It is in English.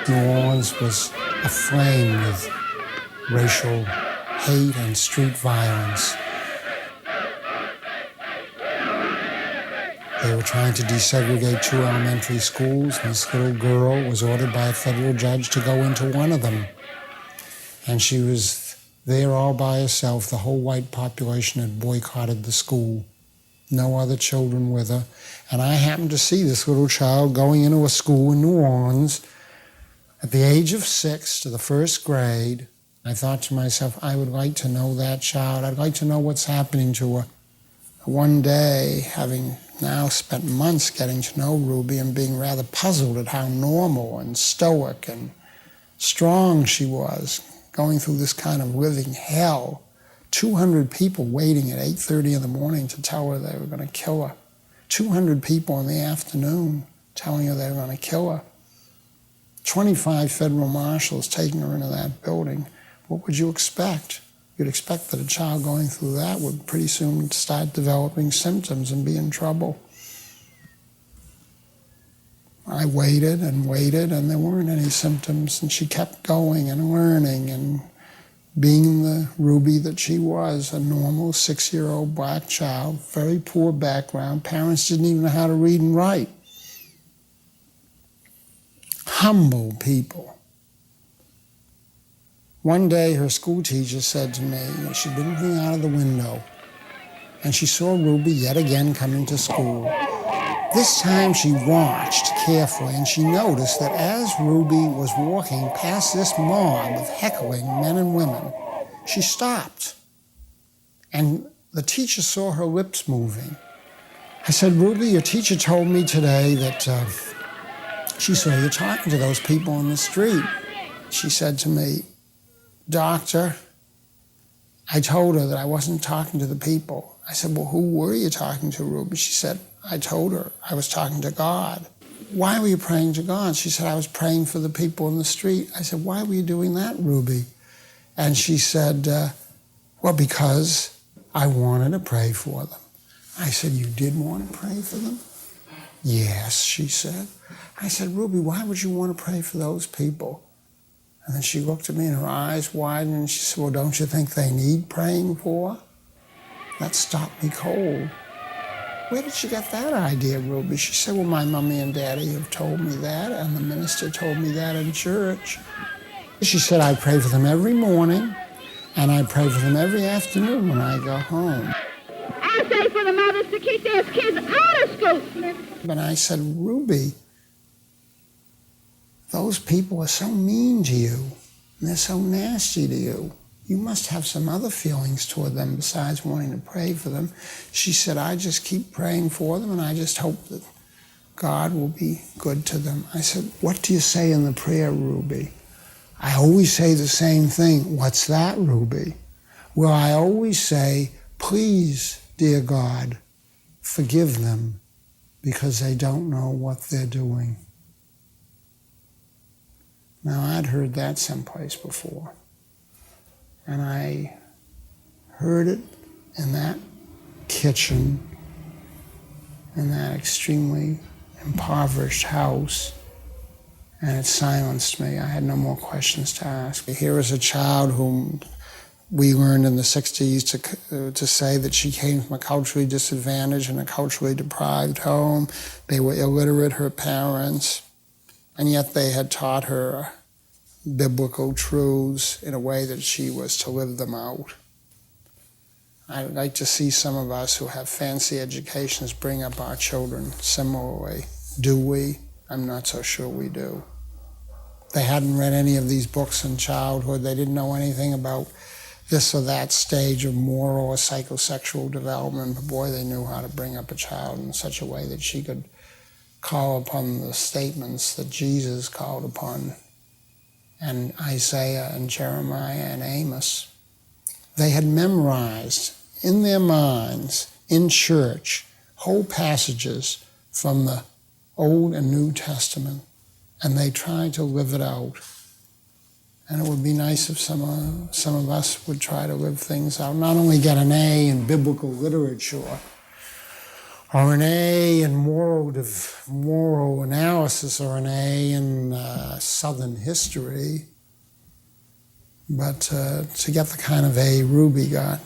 New Orleans was aflame with racial hate and street violence. They were trying to desegregate 2 elementary schools, and this little girl was ordered by a federal judge to go into one of them. And she was there all by herself. The whole white population had boycotted the school. No other children with her. And I happened to see this little child going into a school in New Orleans at the age of 6 to the 1st grade. I thought to myself, I would like to know that child. I'd like to know what's happening to her. One day, having now spent months getting to know Ruby and being rather puzzled at how normal and stoic and strong she was, going through this kind of living hell. 200 people waiting at 8:30 in the morning to tell her they were going to kill her. 200 people in the afternoon telling her they were going to kill her. 25 federal marshals taking her into that building. What would you expect? You'd expect that a child going through that would pretty soon start developing symptoms and be in trouble. I waited, and there weren't any symptoms, and she kept going and learning and being the Ruby that she was, a normal 6-year-old black child, very poor background. Parents didn't even know how to read and write. Humble people. One day her school teacher said to me, she'd been looking out of the window, and she saw Ruby yet again coming to school. This time she watched carefully, and she noticed that as Ruby was walking past this mob of heckling men and women, she stopped. And the teacher saw her lips moving. I said, Ruby, your teacher told me today that she saw you talking to those people on the street. She said to me, Doctor, I told her that I wasn't talking to the people. I said, well, who were you talking to, Ruby? She said, I told her I was talking to God. Why were you praying to God? She said, I was praying for the people in the street. I said, why were you doing that, Ruby? And she said, well, because I wanted to pray for them. I said, you did want to pray for them? Yes, she said. I said, Ruby, why would you want to pray for those people? And then she looked at me and her eyes widened and she said, well, don't you think they need praying for? That stopped me cold. Where did she get that idea, Ruby? She said, well, my mommy and daddy have told me that, and the minister told me that in church. She said, I pray for them every morning, and I pray for them every afternoon when I go home. I say for the mothers to keep their kids out of school. But I said, Ruby, those people are so mean to you, and they're so nasty to you. You must have some other feelings toward them besides wanting to pray for them. She said, I just keep praying for them, and I just hope that God will be good to them. I said, what do you say in the prayer, Ruby? I always say the same thing. What's that, Ruby? Well, I always say, please, dear God, forgive them because they don't know what they're doing. Now, I'd heard that someplace before. And I heard it in that kitchen, in that extremely impoverished house, and it silenced me. I had no more questions to ask. Here is a child whom we learned in the 60s to say that she came from a culturally disadvantaged and a culturally deprived home. They were illiterate, her parents, and yet they had taught her biblical truths in a way that she was to live them out. I'd like to see some of us who have fancy educations bring up our children similarly. Do we? I'm not so sure we do. They hadn't read any of these books in childhood. They didn't know anything about this or that stage of moral or psychosexual development, but boy, they knew how to bring up a child in such a way that she could call upon the statements that Jesus called upon, and Isaiah and Jeremiah and Amos. They had memorized in their minds, in church, whole passages from the Old and New Testament, and they tried to live it out. And it would be nice if some of us would try to live things out, not only get an A in biblical literature, or an A in moral analysis, or an A in Southern history, but to get the kind of A Ruby got.